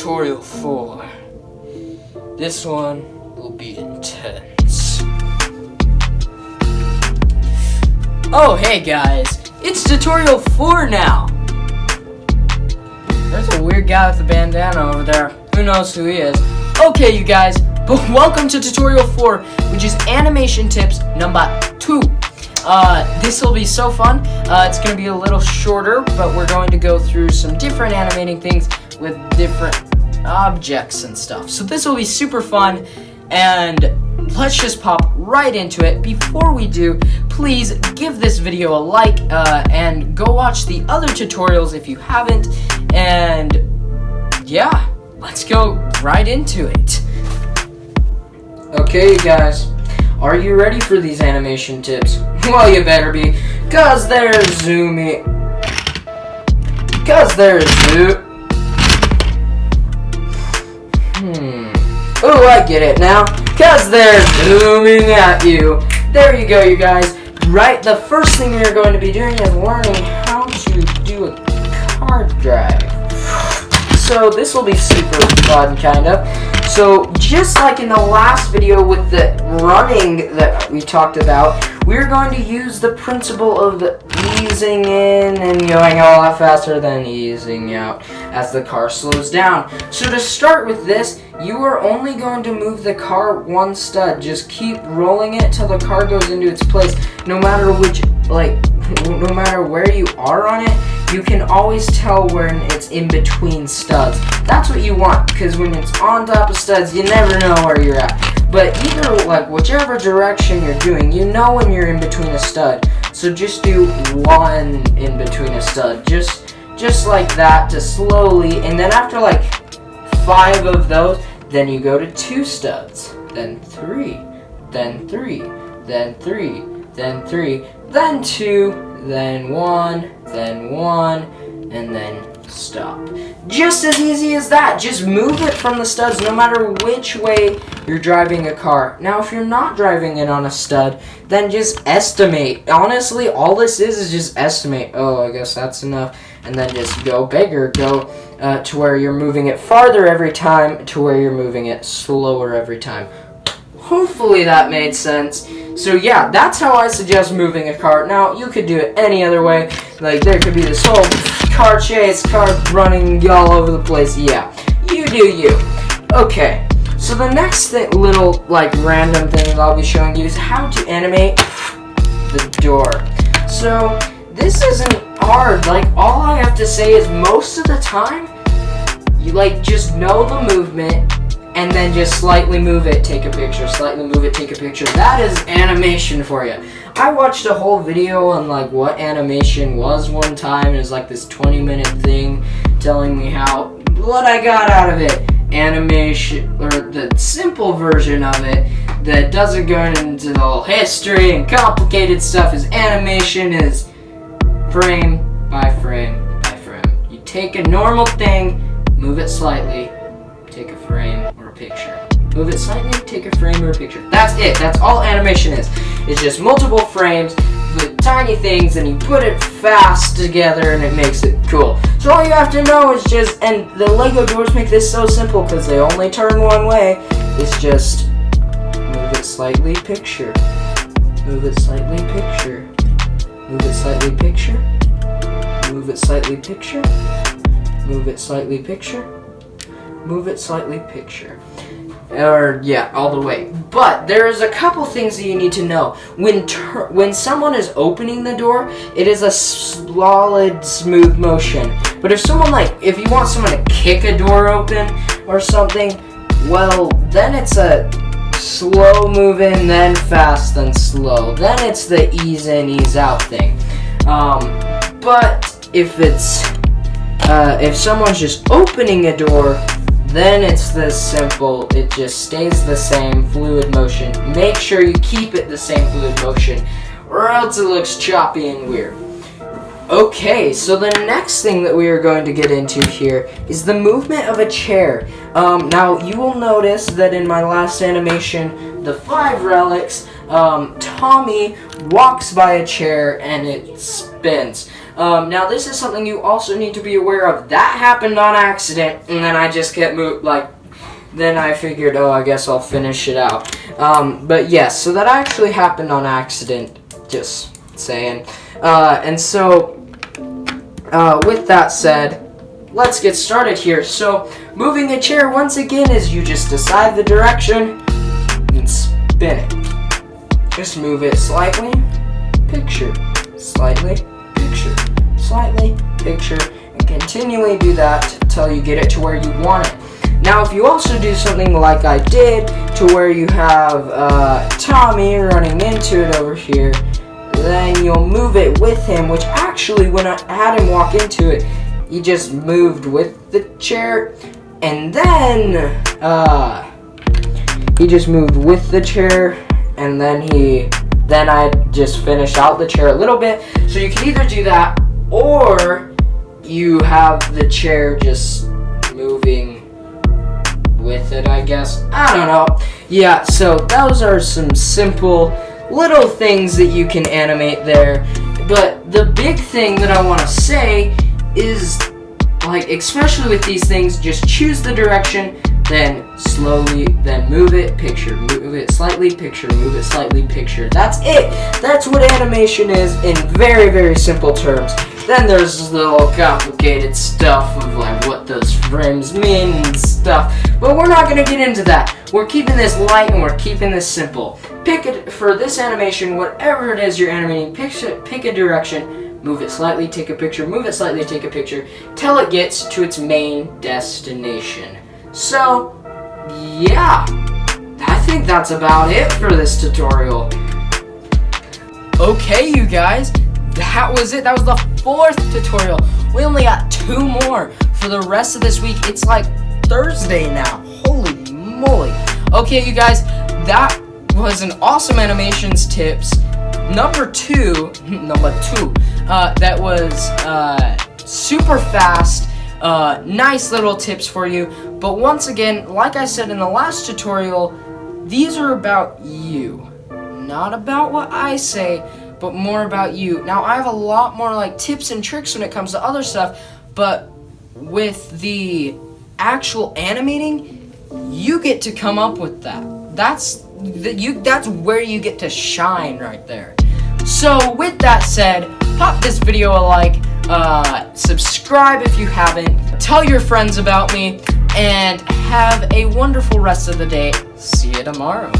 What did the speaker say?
tutorial 4. This one will be intense. Oh, hey guys, it's tutorial 4 now. There's a weird guy with a bandana over there. Who knows who he is? Okay, you guys, but welcome to tutorial 4, which is animation tips number 2. This will be so fun. It's going to be a little shorter, but we're going to go through some different animating things with different objects and stuff. So this will be super fun, and let's just pop right into it. Before we do, please give this video a like, and go watch the other tutorials if you haven't, and yeah, let's go right into it. Okay, you guys. Are you ready for these animation tips? Well, you better be, cause they're zoomy. Oh, I get it now. Cause they're zooming at you. There you go, you guys. Right, the first thing you're going to be doing is learning how to do a car drive. So this will be super fun, kind of. So just like in the last video with the running that we talked about, we're going to use the principle of the easing in and going a lot faster than easing out as the car slows down. So to start with this, you are only going to move the car one stud. Just keep rolling it till the car goes into its place. No matter no matter where you are on it, you can always tell when it's in between studs. That's what you want, because when it's on top of studs, you never know where you're at. But either, whichever direction you're doing, you know when you're in between a stud. So just do one in between a stud. Just like that, to slowly, and then after 5 of those, then you go to 2 studs, then 3, then 3, then 3, then 3, then 2, then 1, then 1, and then stop. Just as easy as that. Just move it from the studs no matter which way you're driving a car. Now, if you're not driving it on a stud, then just estimate. Honestly, all this is just estimate. Oh, I guess that's enough. And then just go bigger. Go to where you're moving it farther every time to where you're moving it slower every time. Hopefully that made sense. So yeah, that's how I suggest moving a car. Now, you could do it any other way. There could be this whole car chase, car running all over the place. Yeah, you do you. Okay, so the next little random thing that I'll be showing you is how to animate the door. So this isn't hard. All I have to say is most of the time, you just know the movement, and then just slightly move it, take a picture, slightly move it, take a picture. That is animation for you. I watched a whole video on what animation was one time, and it was this 20-minute thing telling me what I got out of it. Animation, or the simple version of it that doesn't go into the whole history and complicated stuff, is animation is frame by frame by frame. You take a normal thing, move it slightly, take a frame or a picture. Move it slightly, take a frame or a picture. That's it. That's all animation is. It's just multiple frames with tiny things, and you put it fast together, and it makes it cool. So all you have to know is and the Lego doors make this so simple because they only turn one way. It's just move it slightly, picture. Move it slightly, picture. Move it slightly, picture. Move it slightly, picture. Move it slightly, picture. Move it slightly, picture. Or, yeah, all the way. But there's a couple things that you need to know. When someone is opening the door, it is a solid, smooth motion. But if if you want someone to kick a door open or something, well, then it's a slow moving, then fast, then slow. Then it's the ease in, ease out thing. But if someone's just opening a door, then it's this simple. It just stays the same fluid motion. Make sure you keep it the same fluid motion, or else it looks choppy and weird. Okay, so the next thing that we are going to get into here is the movement of a chair. Now, you will notice that in my last animation, the 5 relics, Tommy walks by a chair and it spins. Now, this is something you also need to be aware of. That happened on accident, and then I just kept then I figured, oh, I guess I'll finish it out. But yes, so that actually happened on accident, just saying. And so, with that said, let's get started here. So, moving a chair once again is you just decide the direction and spin it. Just move it slightly, picture, slightly, picture, slightly, picture, and continually do that until you get it to where you want it. Now, if you also do something like I did, to where you have Tommy running into it over here, then you'll move it with him, which actually, when I had him walk into it, he just moved with the chair, and then he just moved with the chair, and then I just finished out the chair a little bit. So you can either do that, or you have the chair just moving with it, I guess. I don't know. Yeah, so those are some simple little things that you can animate there. But the big thing that I want to say is, like, especially with these things, just choose the direction, then slowly, then move it, picture, move it slightly, picture, move it slightly, picture. That's it. That's what animation is in very, very simple terms. Then there's the little complicated stuff of like what those frames mean and stuff. But we're not going to get into that. We're keeping this light and we're keeping this simple. Pick it for this animation, whatever it is you're animating, pick a direction, move it slightly, take a picture, move it slightly, take a picture, till it gets to its main destination. So, yeah, I think that's about it for this tutorial. Okay, you guys, that was it. That was the 4th tutorial. We only got 2 more for the rest of this week. It's like Thursday now. Holy moly. Okay, you guys, that was an awesome animations tips. Number two, that was super fast. Nice little tips for you. But once again, like I said in the last tutorial, these are about you. Not about what I say, but more about you. Now, I have a lot more like tips and tricks when it comes to other stuff, but with the actual animating, you get to come up with that. That's where you get to shine right there. So with that said, pop this video a like, subscribe if you haven't, tell your friends about me, and have a wonderful rest of the day. See you tomorrow.